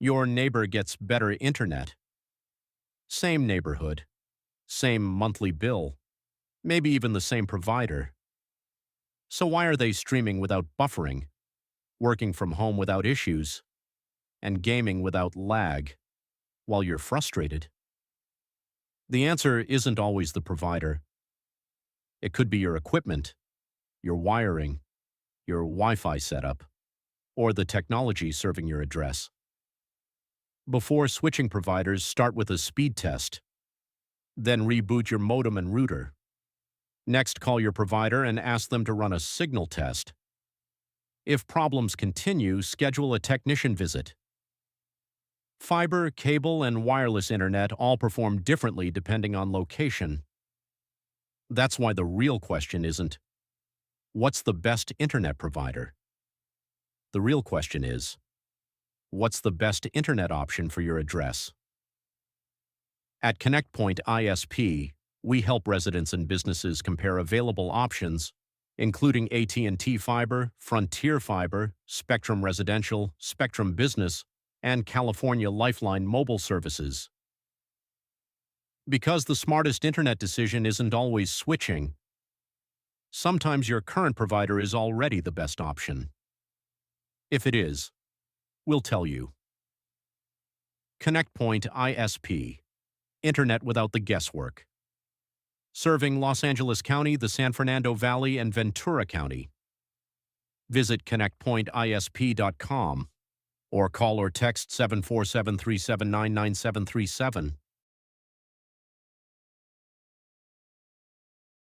Your neighbor gets better internet. Same neighborhood, same monthly bill, maybe even the same provider. So why are they streaming without buffering, working from home without issues, and gaming without lag while you're frustrated? The answer isn't always the provider. It could be your equipment, your wiring, your Wi-Fi setup, or the technology serving your address. Before switching providers, start with a speed test. Then reboot your modem and router. Next, call your provider and ask them to run a signal test. If problems continue, schedule a technician visit. Fiber, cable, and wireless internet all perform differently depending on location. That's why the real question isn't, what's the best internet provider? The real question is, what's the best internet option for your address? At ConnectPoint ISP, we help residents and businesses compare available options, including AT&T Fiber, Frontier Fiber, Spectrum Residential, Spectrum Business, and California Lifeline Mobile Services. Because the smartest internet decision isn't always switching, sometimes your current provider is already the best option. If it is, we'll tell you. ConnectPoint ISP, Internet without the guesswork. Serving Los Angeles County, the San Fernando Valley, and Ventura County. Visit connectpointisp.com or call or text 747-379-9737